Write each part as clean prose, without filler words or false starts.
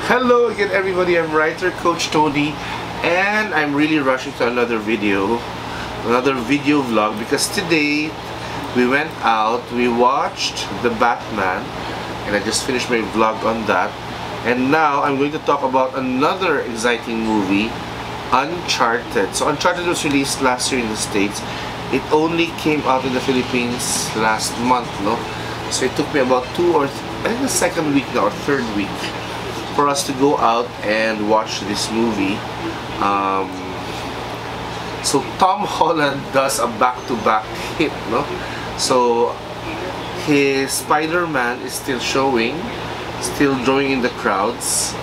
Hello again everybody, I'm writer Coach Tony and I'm really rushing to another video vlog because today we went out, we watched The Batman and I just finished my vlog on that, and now I'm going to talk about another exciting movie, Uncharted. So Uncharted was released last year in the States. It only came out in the Philippines last month, no? So it took me about I think the second week now, or third week, for us to go out and watch this movie. So Tom Holland does a back-to-back hit, no? So his Spider-Man is still showing, still drawing in the crowds,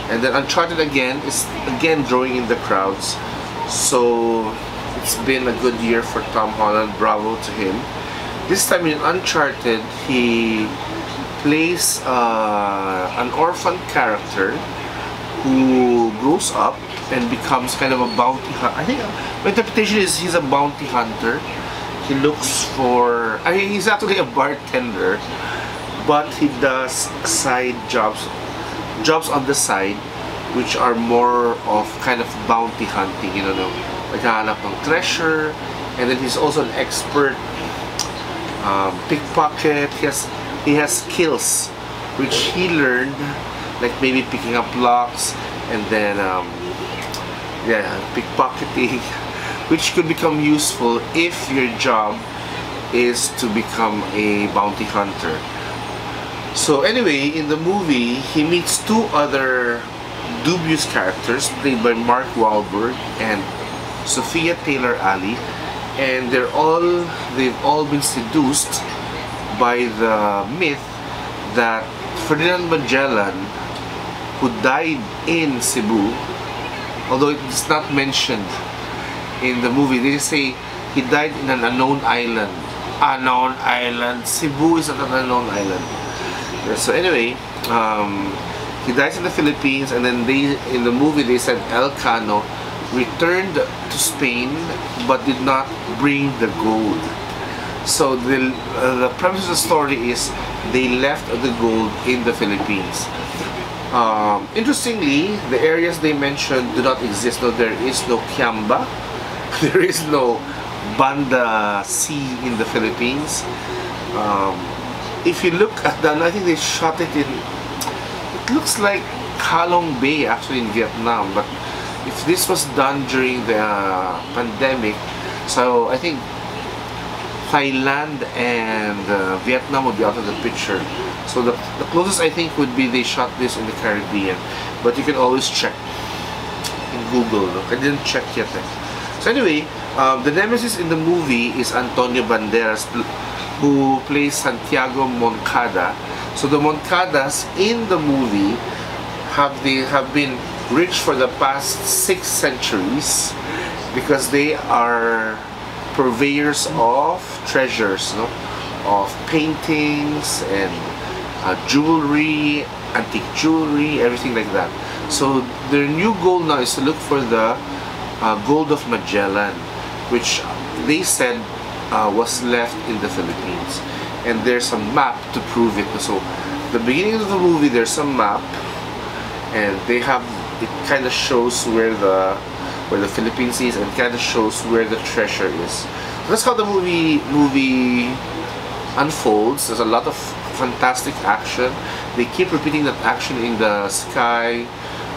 and then Uncharted again is drawing in the crowds. So it's been a good year for Tom Holland. Bravo to him. This time in Uncharted, he plays an orphan character who grows up and becomes kind of a bounty hunter. I think my interpretation is he's a bounty hunter. He looks for... he's actually a bartender, but he does side jobs on the side, which are more of kind of bounty hunting, you know, naghahanap ng treasure, and then he's also an expert pickpocket. He has skills which he learned, like maybe picking up locks and then pickpocketing, which could become useful if your job is to become a bounty hunter. So anyway, in the movie he meets two other dubious characters played by Mark Wahlberg and Sophia Taylor-Ali, and they've all been seduced by the myth that Ferdinand Magellan, who died in Cebu, although it's not mentioned in the movie, they say he died in an unknown island. Unknown island. Cebu is an unknown island. So anyway, he dies in the Philippines, and then in the movie they said Elcano returned to Spain but did not bring the gold. So the premise of the story is they left the gold in the Philippines. Interestingly, the areas they mentioned do not exist. No, there is no Kiamba, there is no Banda Sea in the Philippines. If you look at that, I think they shot it in... It looks like Halong Bay actually in Vietnam, but if this was done during the pandemic, so I think Thailand and Vietnam would be out of the picture. So the closest I think would be they shot this in the Caribbean, but you can always check in Google. Look, I didn't check yet. So anyway, the nemesis in the movie is Antonio Banderas, who plays Santiago Moncada. So the Moncadas in the movie have been rich for the past 6 centuries because they are purveyors of treasures, no? Of paintings and jewelry, antique jewelry, everything like that. So their new goal now is to look for the gold of Magellan, which they said was left in the Philippines, and there's a map to prove it. So the beginning of the movie, there's a map, and it kind of shows where the Philippines is, and kind of shows where the treasure is. That's how the movie unfolds. There's a lot of fantastic action. They keep repeating that action in the sky.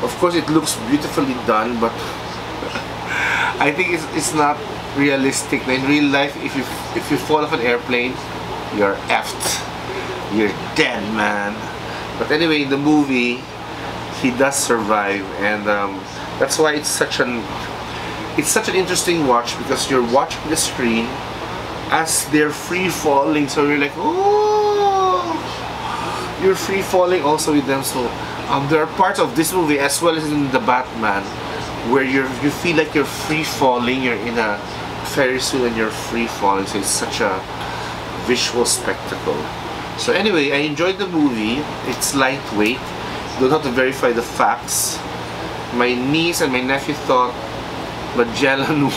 Of course, it looks beautifully done, but I think it's not realistic. In real life, if you fall off an airplane, you're effed. You're dead, man. But anyway, in the movie, he does survive, and that's why it's such an interesting watch, because you're watching the screen as they're free falling. So you're like, oh, you're free falling also with them. So there are parts of this movie as well as in the Batman where you feel like you're free falling. You're in a Ferris wheel and you're free falling. So it's such a visual spectacle. So anyway, I enjoyed the movie. It's lightweight. Don't have to verify the facts. My niece and my nephew thought Magellan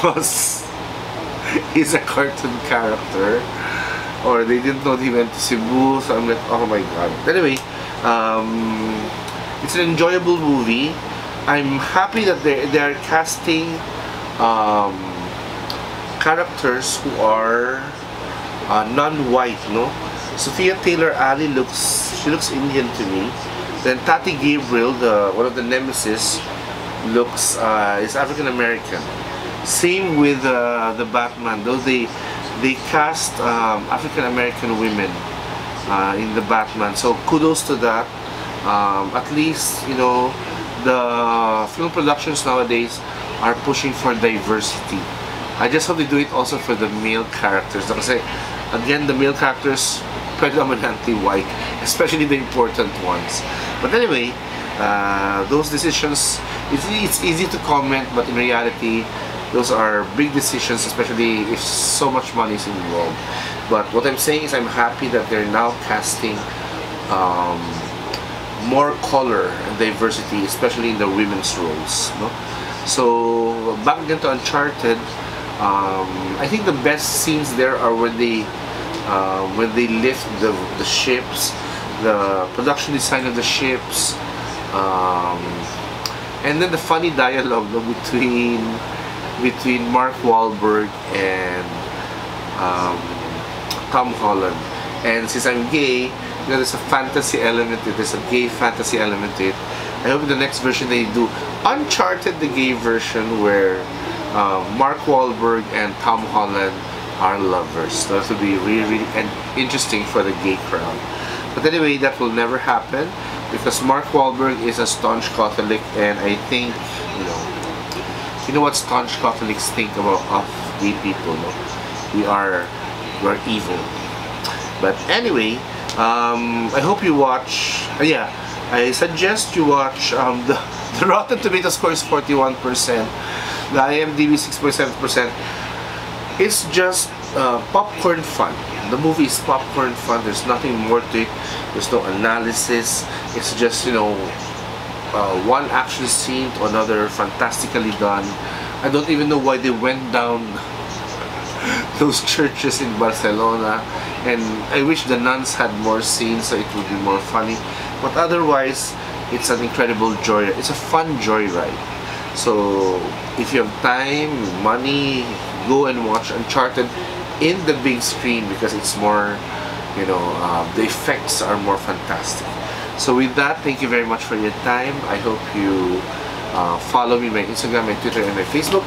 is a cartoon character, or they didn't know he went to Cebu. So I'm like, oh my god. Anyway, It's an enjoyable movie. I'm happy that they're casting characters who are non-white, no? Sophia Taylor-Ali looks Indian to me. Then Tati Gabriel, one of the nemesis, looks is African American. Same with the Batman, though they cast African American women in the Batman. So kudos to that. At least, you know, the film productions nowadays are pushing for diversity. I just hope they do it also for the male characters. Kasi again, the male characters predominantly white, especially the important ones. But anyway, those decisions, it's easy to comment, but in reality, those are big decisions, especially if so much money is involved. But what I'm saying is I'm happy that they're now casting more color and diversity, especially in the women's roles. No? So back again to Uncharted, I think the best scenes there are when they lift the ships, the production design of the ships, and then the funny dialogue, no, between Mark Wahlberg and Tom Holland. And since I'm gay, you know, there's a fantasy element to it. There's a gay fantasy element to it. I hope in the next version they do Uncharted, the gay version, where Mark Wahlberg and Tom Holland are lovers. So that would be really interesting for the gay crowd. But anyway, that will never happen because Mark Wahlberg is a staunch Catholic, and I think, you know what staunch Catholics think about gay people. No? We're evil. But anyway, I hope you watch. Yeah, I suggest you watch the Rotten Tomato score is 41%. The IMDb 6.7%. It's just popcorn fun. The movie is popcorn fun. There's nothing more to it. There's no analysis. It's just, you know, one action scene to another, fantastically done. I don't even know why they went down those churches in Barcelona, and I wish the nuns had more scenes so it would be more funny. But otherwise, it's an incredible joy. It's a fun joyride. So if you have time, money, go and watch Uncharted in the big screen because it's more, you know, the effects are more fantastic. So with that, thank you very much for your time. I hope you follow me on my Instagram, my Twitter, and my Facebook.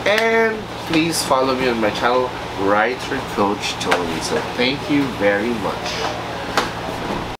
And please follow me on my channel, Writer Coach Tony. So thank you very much.